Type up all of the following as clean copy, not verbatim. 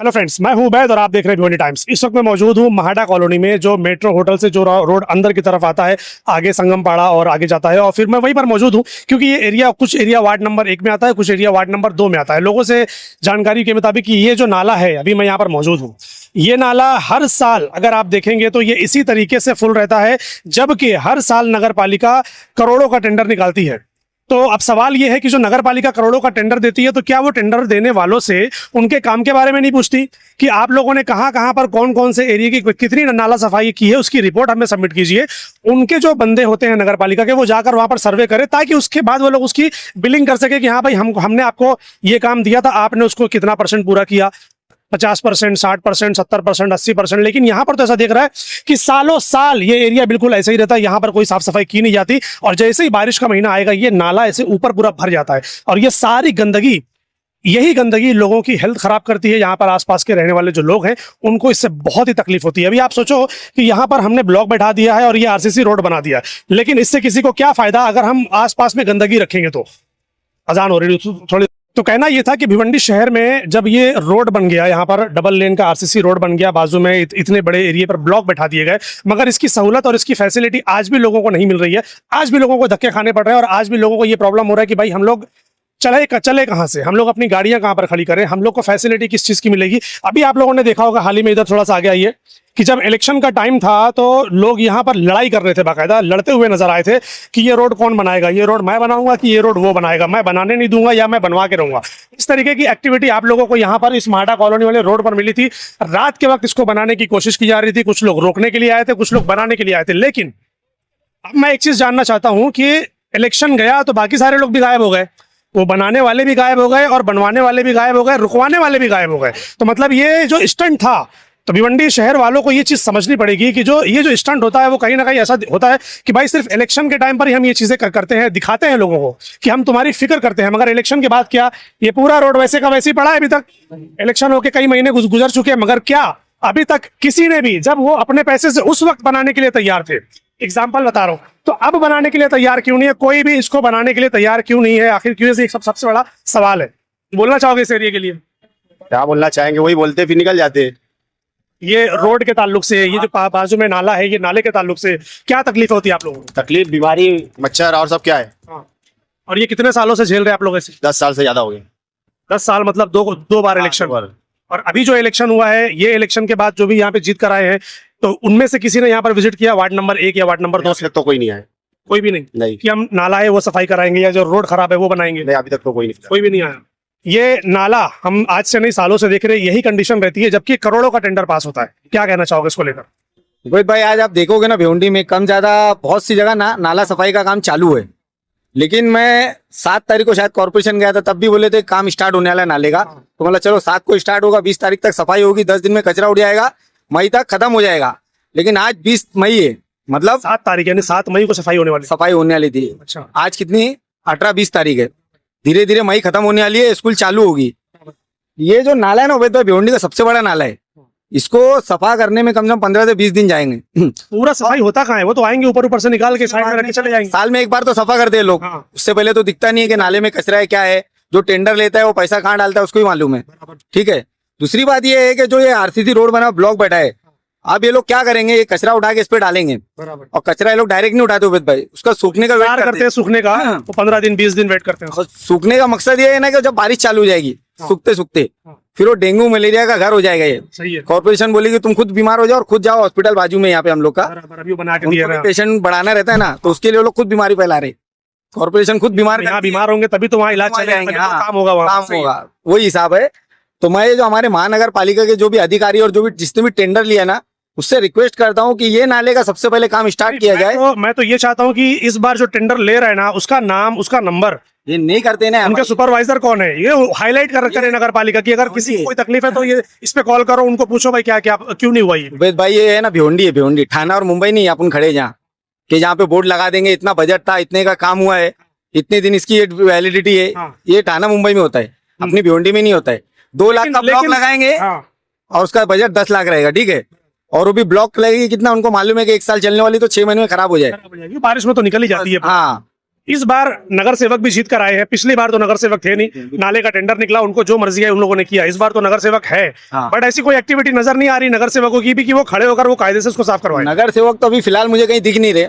Hello friends, मैं हूं उबैद और आप देख रहे हैं भिवंडी टाइम्स। इस वक्त मैं मौजूद हूं महाडा कॉलोनी में, जो मेट्रो होटल से जो रोड अंदर की तरफ आता है, आगे संगम पाड़ा और आगे जाता है। और फिर मैं वहीं पर मौजूद हूं क्योंकि ये एरिया, कुछ एरिया वार्ड नंबर 1 में आता है, कुछ एरिया वार्ड नंबर 2 में आता है। लोगों से जानकारी के मुताबिक कि ये जो नाला है, अभी मैं यहाँ पर मौजूद हूँ, ये नाला हर साल अगर आप देखेंगे तो ये इसी तरीके से फुल रहता है, जबकि हर साल नगर पालिका करोड़ों का टेंडर निकालती है। तो अब सवाल ये है कि जो नगर पालिका करोड़ों का टेंडर देती है, तो क्या वो टेंडर देने वालों से उनके काम के बारे में नहीं पूछती कि आप लोगों ने कहाँ कहाँ पर कौन कौन से एरिया की कितनी नाला सफाई की है, उसकी रिपोर्ट हमें सबमिट कीजिए। उनके जो बंदे होते हैं नगर पालिका के, वो जाकर वहां पर सर्वे करें, ताकि उसके बाद वो लोग उसकी बिलिंग कर सके कि हाँ भाई, हमने आपको ये काम दिया था, आपने उसको कितना % पूरा किया, 50%, 60%, 70%, 80%। लेकिन यहाँ पर तो ऐसा देख रहा है कि सालों साल ये एरिया बिल्कुल ऐसा ही रहता है, यहाँ पर कोई साफ सफाई की नहीं जाती। और जैसे ही बारिश का महीना आएगा, ये नाला ऐसे ऊपर पूरा भर जाता है, और ये सारी गंदगी, यही गंदगी लोगों की हेल्थ खराब करती है। यहाँ पर आसपास के रहने वाले जो लोग हैं, उनको इससे बहुत ही तकलीफ होती है। अभी आप सोचो कि यहाँ पर हमने ब्लॉक बैठा दिया है और ये आरसीसी रोड बना दिया है, लेकिन इससे किसी को क्या फायदा अगर हम आसपास में गंदगी रखेंगे तो। अजान हो रही थोड़ी। तो कहना यह था कि भिवंडी शहर में जब ये रोड बन गया, यहाँ पर डबल लेन का आरसीसी रोड बन गया, बाजू में इतने बड़े एरिया पर ब्लॉक बैठा दिए गए, मगर इसकी सहूलत और इसकी फैसिलिटी आज भी लोगों को नहीं मिल रही है। आज भी लोगों को धक्के खाने पड़ रहे हैं, और आज भी लोगों को ये प्रॉब्लम हो रहा है कि भाई हम लोग चले कहाँ से, हम लोग अपनी गाड़ियां कहाँ पर खड़ी करें, हम लोग को फैसिलिटी किस चीज़ की मिलेगी। अभी आप लोगों ने देखा होगा, हाल ही में इधर थोड़ा सा आगे आइए, कि जब इलेक्शन का टाइम था तो लोग यहाँ पर लड़ाई कर रहे थे, बाकायदा लड़ते हुए नजर आए थे कि ये रोड कौन बनाएगा, ये रोड मैं बनाऊंगा कि ये रोड वो बनाएगा, मैं बनाने नहीं दूंगा या मैं बनवा के रहूंगा। इस तरीके की एक्टिविटी आप लोगों को यहाँ पर इस महाडा कॉलोनी वाले रोड पर मिली थी। रात के वक्त इसको बनाने की कोशिश की जा रही थी, कुछ लोग रोकने के लिए आए थे, कुछ लोग बनाने के लिए आए थे। लेकिन अब मैं एक चीज जानना चाहता हूँ कि इलेक्शन गया तो बाकी सारे लोग भी गायब हो गए, वो बनाने वाले भी गायब हो गए और बनवाने वाले भी गायब हो गए, रुकवाने वाले भी गायब हो गए। तो मतलब ये जो स्टंट था, तो भिवंडी शहर वालों को ये चीज समझनी पड़ेगी कि जो ये जो स्टंट होता है, वो कहीं ना कहीं ऐसा होता है कि भाई सिर्फ इलेक्शन के टाइम पर ही हम ये चीजें करते हैं, दिखाते हैं लोगों को कि हम तुम्हारी फिक्र करते हैं, मगर इलेक्शन के बाद क्या, ये पूरा रोड वैसे का वैसे ही पड़ा है। अभी तक इलेक्शन होके कई महीने गुजर चुके हैं, मगर क्या अभी तक किसी ने भी, जब वो अपने पैसे से उस वक्त बनाने के लिए तैयार थे, एग्जाम्पल बता रहा हूँ, तो अब बनाने के लिए तैयार क्यों नहीं है? कोई भी इसको बनाने के लिए तैयार क्यों नहीं है? आखिर क्यों? ये सबसे बड़ा सवाल है। बोलना चाहोगे इस एरिया के लिए? क्या बोलना चाहेंगे, वही बोलते फिर निकल जाते हैं। ये रोड के ताल्लुक से, ये जो बाजू में नाला है, ये नाले के ताल्लुक से क्या तकलीफ होती है आप लोगों को? तकलीफ, बीमारी, मच्छर और सब क्या है। हाँ। और ये कितने सालों से झेल रहे हैं आप लोग ऐसे? 10 साल से ज्यादा हो गए। 10 साल मतलब दो बार इलेक्शन। और अभी जो इलेक्शन हुआ है, ये इलेक्शन के बाद जो भी यहाँ पे जीत कर आए हैं, तो उनमें से किसी ने यहाँ पर विजिट किया वार्ड नंबर 1 या वार्ड नंबर 2 से? तो कोई नहीं आया। कोई भी नहीं? नहीं। कि हम नाला है वो सफाई कराएंगे या जो रोड खराब है वो बनाएंगे? नहीं, अभी तक तो कोई भी नहीं आया। ये नाला हम आज से नहीं, सालों से देख रहे हैं, यही कंडीशन रहती है, जबकि करोड़ों का टेंडर पास होता है। क्या कहना चाहोगे इसको लेकर? रोहित भाई, आज आप देखोगे ना, भिवंडी में कम ज्यादा बहुत सी जगह नाला सफाई का काम चालू है, लेकिन मैं 7 तारीख को शायद कॉर्पोरेशन गया था, तब भी बोले थे काम स्टार्ट होने वाला है नाले का। तो मतलब चलो 7 को स्टार्ट होगा, 20 तारीख तक सफाई होगी, 10 दिन में कचरा उड़ जाएगा, मई तक खत्म हो जाएगा। लेकिन आज 20 मई है, मतलब 7 तारीख यानी 7 मई को सफाई होने वाली थी। अच्छा, आज कितनी 18-20 तारीख है, धीरे धीरे मई खत्म होने वाली है, स्कूल चालू होगी। ये जो नाला है ना उबैद भाई, भिवंडी का सबसे बड़ा नाला है, इसको सफा करने में कम से कम 15 से 20 दिन जाएंगे। पूरा सफाई होता कहाँ है? वो तो आएंगे ऊपर से निकाल के साइड में रख के चले जाएंगे। साल में एक बार तो सफा करते हैं लोग। हाँ। उससे पहले तो दिखता नहीं है कि नाले में कचरा है क्या है। जो टेंडर लेता है वो पैसा कहाँ डालता है उसको ही मालूम है। ठीक है, दूसरी बात ये है कि जो ये आरसीसी रोड बना ब्लॉक बैठा है, अब ये लोग क्या करेंगे, ये कचरा उठा के इस पे डालेंगे, और कचरा ये लोग डायरेक्ट नहीं उठाते उबैद भाई, उसका सूखने का वेट करते हैं। सूखने का 15 दिन 20 दिन वेट करते हैं। सूखने का मकसद ये है ना कि जब बारिश चालू हो जाएगी, सूखते सूखते फिर वो डेंगू मलेरिया का घर हो जाएगा। ये सही है। कॉर्पोरेशन बोलेगी तुम खुद बीमार हो जाओ और खुद जाओ हॉस्पिटल बाजू में, यहाँ पे हम लोग का पेशेंट बढ़ाना रहता है ना, तो उसके लिए लोग खुद बीमारी फैला रहे। कॉर्पोरेशन खुद बीमार होंगे तभी तो वहाँ इलाज चलेंगे, काम होगा, काम होगा, वही हिसाब है। तो मैं जो हमारे महानगर पालिका के जो भी अधिकारी और जो भी जिसने भी टेंडर लिया ना, उससे रिक्वेस्ट करता हूँ कि ये नाले का सबसे पहले काम स्टार्ट किया जाए। मैं तो ये चाहता हूँ कि इस बार जो टेंडर ले रहे हैं ना, उसका नाम, उसका नंबर ये नहीं करते ना। उनके सुपरवाइजर कौन है, ये हाईलाइट करे नगर पालिका की। अगर किसी को कोई तकलीफ है तो ये इस पे कॉल करो, उनको पूछो भाई क्या क्या क्यों नहीं हुआ ये। उबैद भाई, ये है ना भिवंडी है, भिवंडी ठाना और मुंबई नहीं, अपन खड़े जहाँ कि जहाँ पे बोर्ड लगा देंगे, इतना बजट था, इतने का काम हुआ है, इतने दिन इसकी वैलिडिटी है। हाँ। ये ठाना मुंबई में होता है, अपनी भिवंडी में नहीं होता है। 2 लाख का ब्लॉक लगाएंगे और उसका बजट 10 लाख रहेगा। ठीक है, और वो भी ब्लॉक लगेगी कितना, उनको मालूम है कि 1 साल चलने वाली, तो 6 महीने में खराब हो जाए। बारिश में तो निकल ही जाती है। हाँ, इस बार नगर सेवक भी जीत कर आए हैं। पिछली बार तो नगर सेवक थे नहीं, नाले का टेंडर निकला, उनको जो मर्जी है उन लोगों ने किया। इस बार तो नगर सेवक है, हाँ। बट ऐसी कोई एक्टिविटी नजर नहीं आ रही नगर सेवकों की भी कि वो खड़े होकर वो कायदे से उसको साफ करवाएं। नगर सेवक तो अभी फिलहाल मुझे कहीं दिख नहीं रहे।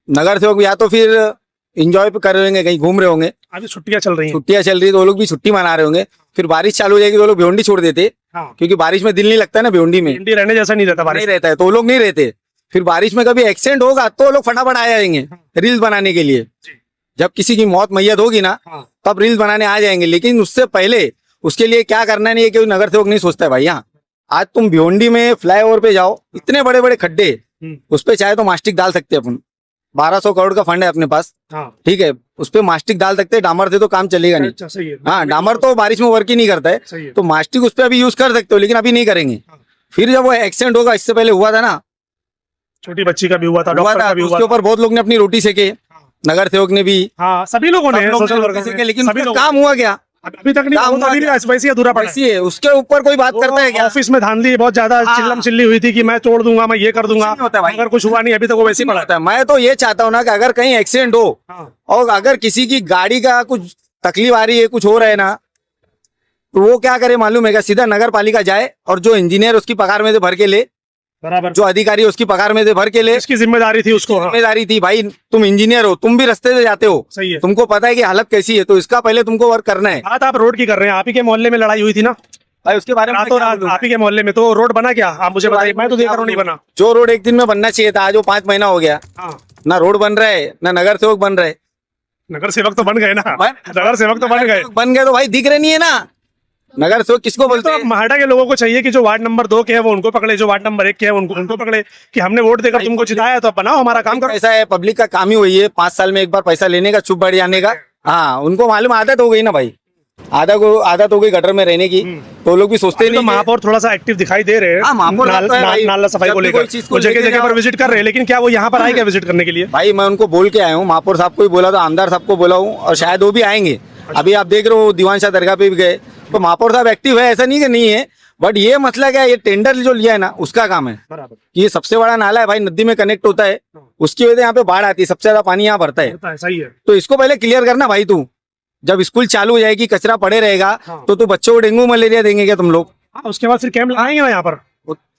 नगर सेवक या तो फिर इंजॉय कर रहे होंगे, कहीं घूम रहे होंगे, अभी छुट्टियां चल रही हैं। छुट्टियां चल रही है तो वो लोग भी छुट्टी मना रहे होंगे। फिर बारिश चालू हो जाएगी तो वो लोग भिवंडी छोड़ देते, हाँ, क्योंकि बारिश में दिल नहीं लगता है ना भिवंडी में, भिंडी रहने जैसा नहीं रहता बारिश नहीं रहता है, तो वो लोग नहीं रहते। फिर बारिश में कभी एक्सीडेंट होगा तो वो लोग फटाफट आ जाएंगे रील्स बनाने के लिए। जब किसी की मौत मैयत होगी ना, हाँ। तब रील्स बनाने आ जाएंगे। लेकिन उससे पहले उसके लिए क्या करना नहीं है, क्योंकि नगर सेवक नहीं सोचता है भाई। यहाँ आज तुम भिवंडी में फ्लाईओवर पे जाओ, इतने बड़े बड़े खड्डे, उस पे चाहे तो मास्टिक डाल सकते हैं अपन। 1200 करोड़ का फंड है अपने पास, हाँ, ठीक है, उस पे मास्टिक डाल सकते हैं। डामर से तो काम चलेगा नहीं। अच्छा, सही है। हाँ, डामर तो बारिश में वर्क ही नहीं करता है, सही है। तो मास्टिक उस पे अभी यूज कर सकते हो, लेकिन अभी नहीं करेंगे। फिर जब वो एक्सीडेंट होगा, इससे पहले हुआ था ना, छोटी बच्ची का भी हुआ था, हुआ डॉक्टर था, का भी तो हुआ उसके ऊपर बहुत लोग ने अपनी रोटी सेके, नगर सेवक ने भी, हाँ, सभी लोगों ने सब लोग सोशल ने वर्कर रोटी ने, सेके, लेकिन सभी उसका लोग काम हुआ क्या? अभी तक नहीं काम हुआ, अभी भी वैसे ही अधूरा पड़ा है। वैसी है, उसके ऊपर कोई बात करता है क्या? ऑफिस में धांधली बहुत ज्यादा हाँ। चिल्लम चिल्ली हुई थी कि मैं तोड़ दूंगा, मैं ये कर दूंगा, कुछ नहीं होता भाई। अगर कुछ हुआ नहीं, अभी तक वो वैसे ही पड़ा है। होता है। मैं तो ये चाहता हूँ ना कि अगर कहीं एक्सीडेंट हो हाँ, और अगर किसी की गाड़ी का कुछ तकलीफ आ रही है, कुछ हो रहा है ना, तो वो क्या करे मालूम है क्या? सीधा नगर पालिका जाए और जो इंजीनियर उसकी पगार में से भर के ले, बराबर, जो अधिकारी उसकी पगार में से भर के ले, इसकी जिम्मेदारी थी उसको। हाँ, जिम्मेदारी थी भाई। तुम इंजीनियर हो, तुम भी रास्ते से जाते हो, सही है। तुमको पता है कि हालत कैसी है, तो इसका पहले तुमको वर्क करना है बात आप रोड की कर रहे हैं, आप ही के मोहल्ले में लड़ाई हुई थी ना भाई। उसके बारे में रातों क्या रात, बोलूं? आप ही के मोहल्ले में, तो रोड बना क्या? आप मुझे बताइए, मैं तो देख रहा हूँ नहीं बना। जो रोड एक दिन में बनना चाहिए था, आज वो 5 महीना हो गया, हाँ, ना रोड बन रहा है, ना नगर सेवक बन रहे। नगर सेवक तो बन गए ना, भाई, नगर सेवक तो बन गए। बन गए तो भाई दिख रहे नहीं है ना। नगर सेवक किसको बोलते तो हैं? महाड़ा के लोगों को चाहिए कि जो वार्ड नंबर 2 के है वो उनको पकड़े, जो वार्ड नंबर 1 के है उनको पकड़े, कि हमने वोट देकर तुमको जिताया तो बनाओ, हमारा काम करो। ऐसा है, पब्लिक का काम ही वही है, 5 साल में एक बार पैसा लेने का, चुप बैठ जाने का। हाँ, उनको मालूम आदत हो गई ना भाई, आदत हो गई गटर में रहने की, तो लोग भी सोचते तो नहीं कि- महापौर थोड़ा सा एक्टिव दिखाई दे रहे हैं, हाँ, महापौर तो है भाई। नाला सफाई जब को भी लेकर कोई चीज को वो जगह लेके जगह पर जाओ। विजिट कर रहे हैं, लेकिन क्या वो यहाँ पर आए क्या विजिट करने के लिए? भाई मैं उनको बोल के आया हूँ, महापौर साहब को भी बोला था, आमदार साहब को बोला हूँ, और शायद वो भी आएंगे। अभी आप देख रहे हो दीवान शाह दरगाह पे भी गए, तो महापौर साहब एक्टिव है, ऐसा नहीं कि नहीं है। बट ये मसला क्या है, ये टेंडर जो लिया है ना, उसका काम है। बराबर, ये सबसे बड़ा नाला है भाई, नदी में कनेक्ट होता है, उसकी वजह से यहाँ पे बाढ़ आती है, सबसे ज्यादा पानी यहाँ भरता है। होता है, सही है। तो इसको पहले क्लियर करना भाई। तू जब स्कूल चालू हो जाएगी, कचरा पड़े रहेगा, हाँ। तो तू बच्चों को डेंगू मलेरिया देंगे क्या तुम लोग? हाँ, उसके बाद फिर कैंप लगाएंगे ना यहाँ पर,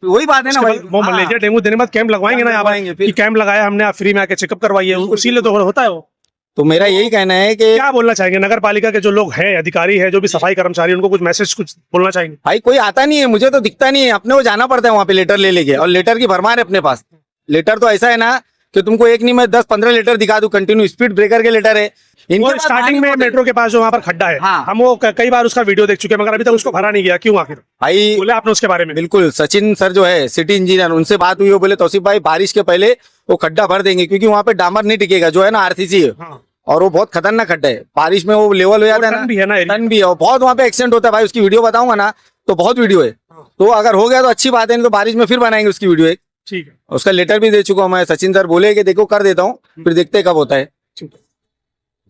वही बात है ना उसके भाई। बाद वो हाँ। मलेरिया डेंगू देने के बाद कैंप लगवाएंगे ना यहाँ लगवाएंगे पर, फिर। कि कैंप लगाया हमने, आप फ्री में आके चेकअप करवाइए, उसीलिए तो होता है वो। तो मेरा यही कहना है कि क्या बोलना चाहेंगे नगर पालिका के जो लोग हैं, अधिकारी है, जो भी सफाई कर्मचारी, उनको कुछ मैसेज कुछ बोलना चाहेंगे? भाई कोई आता नहीं है, मुझे तो दिखता नहीं है, अपने को जाना पड़ता है वहाँ पे लेटर ले लेके, और लेटर की भरमार है अपने पास। लेटर तो ऐसा है ना कि तुमको एक नहीं मैं 10-15 लेटर दिखा दूं, कंटिन्यू स्पीड ब्रेकर के लेटर है। इनके वो पास स्टार्टिंग में मेट्रो के पास जो वहाँ पर खड्डा है, हाँ। हम वो कई बार उसका वीडियो देख चुके हैं, मगर अभी तक उसको भरा नहीं गया, क्यों आखिर? भाई बोले आपने उसके बारे में? बिल्कुल, सचिन सर जो है सिटी इंजीनियर, उनसे बात हुई, वो बोले तौसीफ भाई बारिश के पहले वो खड्डा भर देंगे, क्योंकि वहाँ पे डामर नहीं टिकेगा, जो है ना आरसीसी है, हाँ, और वो बहुत खतरनाक खड्डा है। बारिश में वो लेवल हो जाता है टन भी है ना ना, एरिया। टन भी है, और बहुत वहाँ पे एक्सीडेंट होता है भाई। उसकी वीडियो बताऊंगा ना, तो बहुत वीडियो है। तो अगर हो गया तो अच्छी बात है, नहीं तो बारिश में फिर बनाएंगे उसकी वीडियो एक। ठीक है, उसका लेटर भी दे चुका हूँ मैं, सचिन सर बोले कि देखो कर देता हूँ, फिर देखते कब होता है।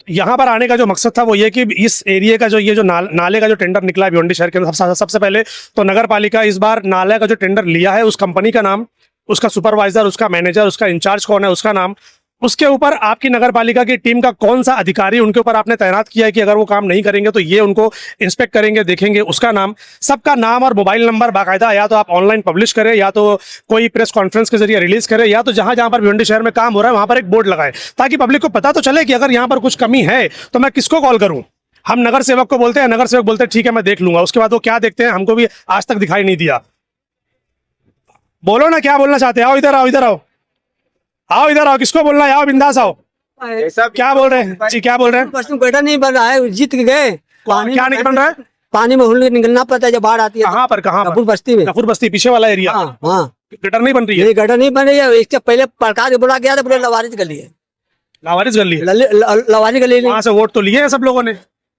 यहाँ पर आने का जो मकसद था वो ये कि इस एरिया का जो ये जो नाले का जो टेंडर निकला है भिवंडी शहर के अंदर, सबसे पहले तो नगर पालिका इस बार नाले का जो टेंडर लिया है, उस कंपनी का नाम, उसका सुपरवाइजर, उसका मैनेजर, उसका इंचार्ज कौन है, उसका नाम, उसके ऊपर आपकी नगर पालिका की टीम का कौन सा अधिकारी उनके ऊपर आपने तैनात किया है कि अगर वो काम नहीं करेंगे तो ये उनको इंस्पेक्ट करेंगे, देखेंगे, उसका नाम, सबका नाम और मोबाइल नंबर बाकायदा या तो आप ऑनलाइन पब्लिश करें, या तो कोई प्रेस कॉन्फ्रेंस के जरिए रिलीज करें, या तो जहां जहां पर भिवंडी शहर में काम हो रहा है वहां पर एक बोर्ड लगाए, ताकि पब्लिक को पता तो चले कि अगर यहाँ पर कुछ कमी है तो मैं किसको कॉल करूं। हम नगर सेवक को बोलते हैं, नगर सेवक बोलते हैं ठीक है मैं देख लूंगा, उसके बाद वो क्या देखते हैं हमको भी आज तक दिखाई नहीं दिया। बोलो ना, क्या बोलना चाहते हैं? आओ इधर आओ, इधर आओ, आओ इधर आओ, किसको बोलना है? आओ बिंदास आओ। ऐसा क्या बोल रहे हैं जी, क्या बोल रहे हैं? बस में गड्ढा नहीं बन रहा है, जीत के गए। पानी क्या नहीं बन रहा है? पानी में हुल निकलना पड़ता है जब बाढ़ आती है। कहाँ पर, कहाँ कपूर पर? बस्ती में। कपूर बस्ती पीछे वाला एरिया, हाँ हाँ, गटर नहीं बन रही है? ये गड्ढा नहीं बन रही है। इससे पहले सरकार के बोला गया था, बोले लवारिस गली है, लावारिस गली है। लवारिस गली नहीं। वहां से वोट तो लिए हैं सब लोगों ने,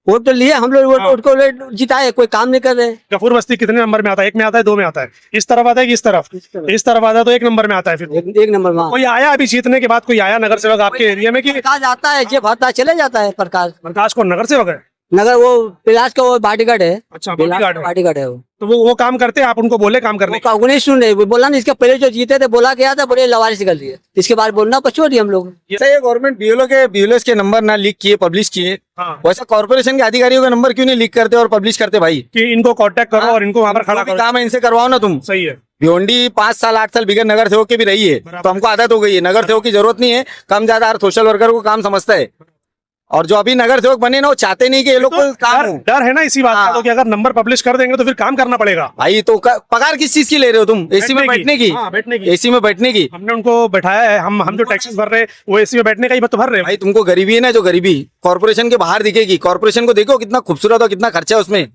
वोट तो लिए हम लोग, हाँ। वोट को जिताए, कोई काम नहीं कर रहे। कपूर बस्ती कितने नंबर में आता है? 1 में आता है, 2 में आता है? इस तरफ आता है कि इस तरफ? इस तरफ आता है तो 1 नंबर में आता है। फिर एक नंबर में कोई आया अभी जीतने के बाद, कोई आया नगर सेवक आपके एरिया में कि प्रकाश आता है, जब आता है चले जाता है प्रकाश। प्रकाश को नगर सेवक है? नगर वो पिलास का वो बॉडीगार्ड है। अच्छा बॉडीगार्ड है। बॉडीगार्ड है वो। तो वो काम करते हैं, आप उनको बोले काम करने वो उन्हें सुन रहे, वो बोला ना इसके पहले जो जीते थे बोला गया था, बोले लवारिस निकल दिए, इसके बाद बोलना पछुआ दिए हम लोग। जैसे ये गवर्नमेंट बीएलओ के नंबर ना लीक किए, पब्लिश किए, हाँ वैसा कॉर्पोरेशन के अधिकारियों का नंबर क्यों नहीं लीक करते और पब्लिश करते भाई? कि इनको कांटेक्ट करो और इनको वहां पर खड़ा जो भी करो। काम है इनसे करवाओ ना तुम। सही है। भिवंडी 5 साल 8 साल बिगड़ नगर सेवक के भी रही है, तो हमको आदत हो गई है। नगर सेवक की जरूरत नहीं है, कम ज्यादा हर सोशल वर्कर को काम समझता है। और जो अभी नगर सेवक बने ना वो चाहते नहीं कि ये लोग को काम हो। डर है ना इसी बात का, हाँ। तो कि अगर नंबर पब्लिश कर देंगे तो फिर काम करना पड़ेगा। भाई तो पगार किस चीज की ले रहे हो तुम? एसी में बैठने की? हाँ, बैठने की। एसी में बैठने की? हमने उनको बैठाया है, हम जो टैक्सेस भर रहे हैं वो एसी में बैठने का ही तो भर रहे हैं। भाई तुमको गरीबी है ना, जो गरीबी कॉर्पोरेशन के बाहर दिखेगी। कॉर्पोरेशन को देखो कितना खूबसूरत और कितना खर्चा है उसमें।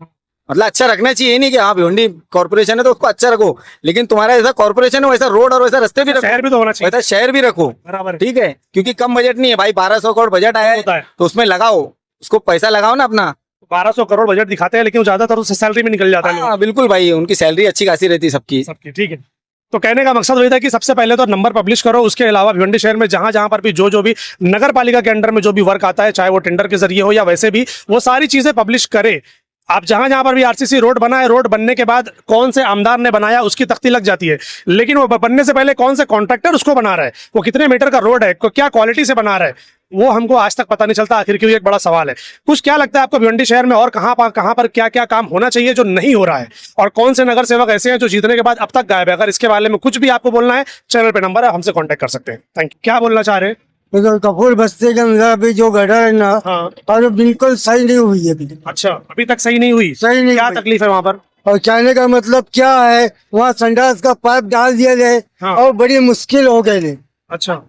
मतलब अच्छा रखना चाहिए, नहीं कि हाँ भिवंडी कॉर्पोरेशन है तो उसको अच्छा रखो, लेकिन तुम्हारा ऐसा कॉर्पोरेशन है वैसा रोड और वैसा रास्ते भी रखो, शहर भी तो होना चाहिए। वैसा शहर भी रखो। बराबर है। ठीक है, क्योंकि कम बजट नहीं है भाई, 1200 करोड़ बजट आया होता है है। तो उसमें लगाओ, उसको पैसा लगाओ ना अपना। 1200 करोड़ बजट दिखाते हैं, लेकिन वो ज्यादातर उससे सैलरी में निकल जाता है लोगों हाँ बिल्कुल भाई, उनकी सैलरी अच्छी खासी रहती है सबकी। की, सबकी। ठीक है, तो कहने का मकसद वही था कि सबसे पहले तो नंबर पब्लिश करो, उसके अलावा भिवंडी शहर में जहां जहां पर भी जो भी नगर पालिका के अंडर में जो भी वर्क आता है, चाहे वो टेंडर के जरिए हो या वैसे भी, वो सारी चीजें पब्लिश करे। आप जहां जहां पर भी आरसीसी रोड बना है, रोड बनने के बाद कौन से आमदार ने बनाया उसकी तख्ती लग जाती है, लेकिन वो बनने से पहले कौन से कॉन्ट्रैक्टर उसको बना रहा है, वो कितने मीटर का रोड है, क्या क्वालिटी से बना रहा है, वो हमको आज तक पता नहीं चलता। आखिर क्यों, एक बड़ा सवाल है। कुछ क्या लगता है आपको भिवंडी शहर में और कहां पर क्या क्या काम होना चाहिए जो नहीं हो रहा है, और कौन से नगर सेवक ऐसे हैं जो जीतने के बाद अब तक गायब है? अगर इसके बारे में कुछ भी आपको बोलना है, चैनल पे नंबर है, हमसे कांटेक्ट कर सकते हैं। Thank you. क्या बोलना चाह रहे हैं? तो कपूर बस्ती के अंदर अभी जो गटर है ना, हाँ। और बिल्कुल सही नहीं हुई है अभी। अच्छा, अभी तक सही नहीं हुई? सही नहीं क्या हुई। तकलीफ है वहां पर? और कहने का मतलब क्या है, वहाँ संडास का पाइप डाल दिए गए हाँ। और बड़ी मुश्किल हो गई। अच्छा,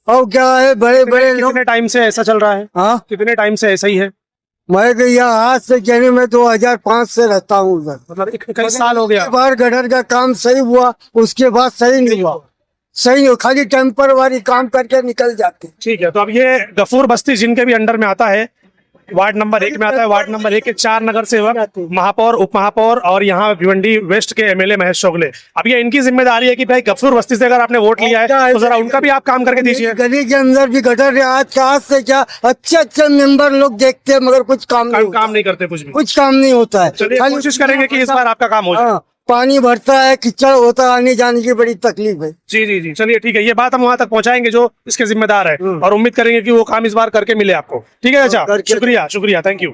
और क्या है, बड़े बड़े लोग। कितने टाइम से ऐसा चल रहा है? हाँ, कितने टाइम से ऐसा ही है? मैं तो यहाँ आज से कहने में 2005 से रहता हूँ उधर। मतलब कई साल हो गया। एक बार गटर का काम सही हुआ, उसके बाद सही नहीं हुआ। सही हो, खाली टेम्परवारी काम करके निकल जाते। ठीक है, तो अब ये गफूर बस्ती जिनके भी अंडर में आता है, वार्ड नंबर 1 में आता है, वार्ड नंबर 1 के 4 नगर सेवक, महापौर, उप महापौर और यहाँ भिवंडी वेस्ट के एमएलए महेश चोगले। अब ये इनकी जिम्मेदारी है कि भाई गफूर बस्ती से अगर आपने वोट लिया है तो जरा उनका भी आप काम करके दीजिए। गली के अंदर भी गटर है, आज से क्या अच्छे मेंबर लोग देखते हैं मगर कुछ काम नहीं होता। काम नहीं करते कुछ भी। कुछ काम नहीं होता है। चलिए खाली कोशिश करेंगे कि इस बार आपका काम हो जाए। हाँ, पानी भरता है, कीचड़ होता है, आने जाने की बड़ी तकलीफ है। जी जी जी, चलिए ठीक है, ये बात हम वहां तक पहुंचाएंगे जो इसके जिम्मेदार है, और उम्मीद करेंगे कि वो काम इस बार करके मिले आपको। ठीक है चाचा, करके- शुक्रिया शुक्रिया, थैंक यू।